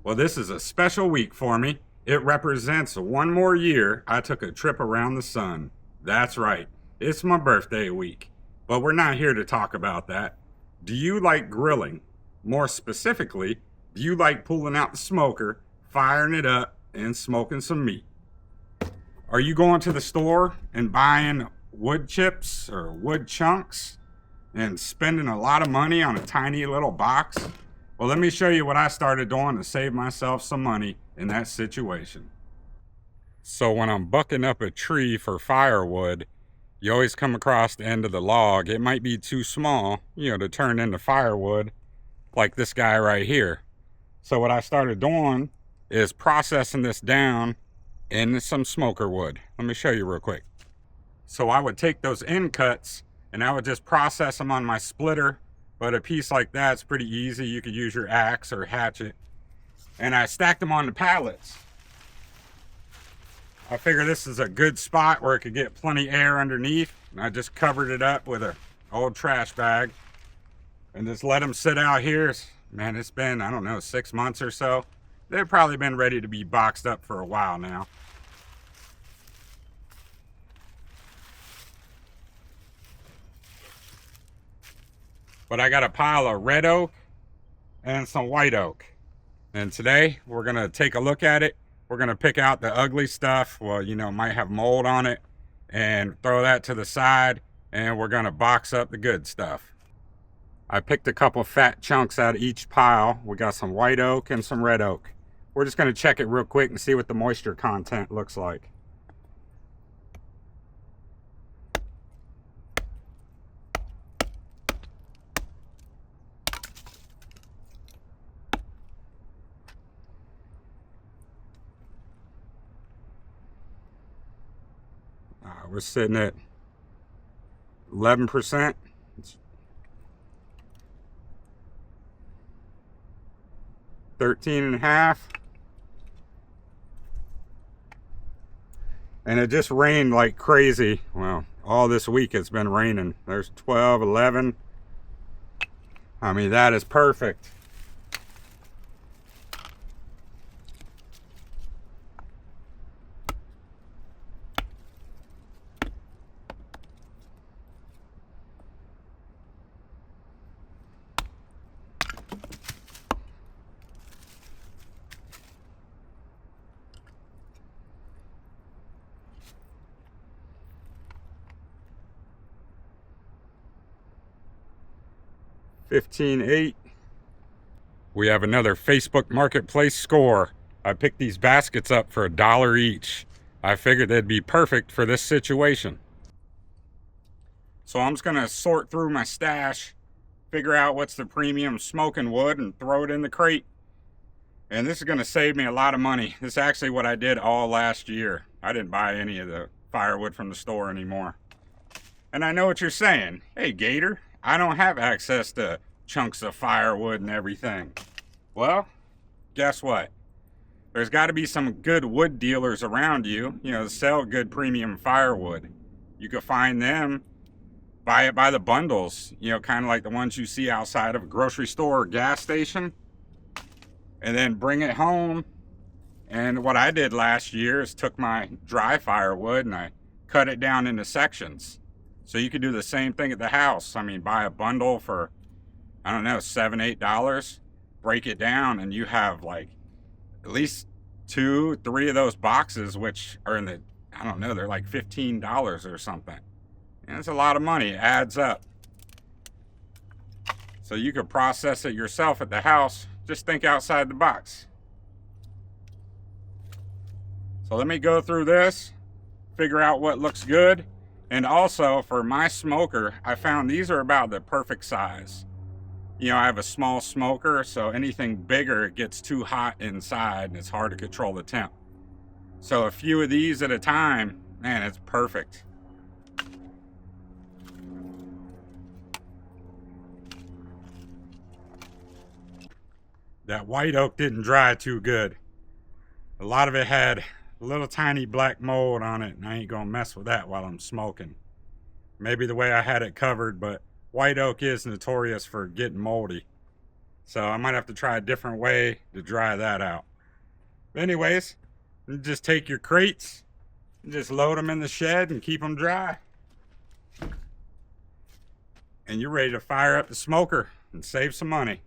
Well, this is a special week for me. It represents one more year I took a trip around the sun. That's right, it's my birthday week. But we're not here to talk about that. Do you like grilling? More specifically, do you like pulling out the smoker, firing it up, and smoking some meat? Are you going to the store and buying wood chips or wood chunks and spending a lot of money on a tiny little box? Well, let me show you what I started doing to save myself some money in that situation. So when I'm bucking up a tree for firewood, you always come across the end of the log. It might be too small, to turn into firewood, like this guy right here. So what I started doing is processing this down into some smoker wood. Let me show you real quick. So I would take those end cuts and I would just process them on my splitter. But a piece like that's pretty easy. You could use your axe or hatchet. And I stacked them on the pallets. I figure this is a good spot where it could get plenty air underneath. And I just covered it up with an old trash bag. And just let them sit out here. Man, it's been, I don't know, 6 months or so. They've probably been ready to be boxed up for a while now. But I got a pile of red oak and some white oak. And today we're gonna take a look at it. We're gonna pick out the ugly stuff. Well, might have mold on it, and throw that to the side. And we're gonna box up the good stuff. I picked a couple fat chunks out of each pile. We got some white oak and some red oak. We're just gonna check it real quick and see what the moisture content looks like. We're sitting at 11%. 13.5. And it just rained like crazy. Well, all this week it's been raining. There's 12, 11. I mean, that is perfect. $15.8. We have another Facebook Marketplace score. I picked these baskets up for $1 each. I figured they'd be perfect for this situation. So I'm just gonna sort through my stash, figure out what's the premium smoking wood, and throw it in the crate. And this is gonna save me a lot of money. This is actually what I did all last year. I didn't buy any of the firewood from the store anymore. And I know what you're saying. Hey, Gator, I don't have access to chunks of firewood and everything. Well, guess what? There's got to be some good wood dealers around you, that sell good premium firewood. You can find them, buy it by the bundles, kind of like the ones you see outside of a grocery store or gas station, and then bring it home. And what I did last year is took my dry firewood and I cut it down into sections. So you could do the same thing at the house. I mean, buy a bundle for, I don't know, $7, $8, break it down, and you have like at least 2, 3 of those boxes, which are in the, I don't know, they're like $15 or something. And it's a lot of money, it adds up. So you could process it yourself at the house. Just think outside the box. So let me go through this, figure out what looks good. And also for my smoker, I found these are about the perfect size. I have a small smoker, so anything bigger gets too hot inside and it's hard to control the temp. So a few of these at a time, man, it's perfect. That white oak didn't dry too good. A lot of it had a little tiny black mold on it, and I ain't gonna mess with that while I'm smoking. Maybe the way I had it covered, but white oak is notorious for getting moldy. So I might have to try a different way to dry that out. But anyways, you just take your crates, just load them in the shed and keep them dry. And you're ready to fire up the smoker and save some money.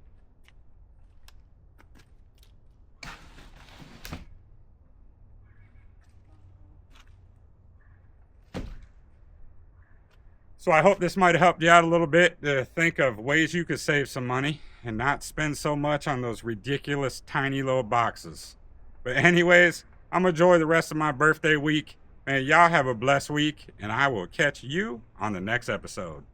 So I hope this might have helped you out a little bit to think of ways you could save some money and not spend so much on those ridiculous tiny little boxes. But anyways, I'm gonna enjoy the rest of my birthday week. Man, y'all have a blessed week, and I will catch you on the next episode.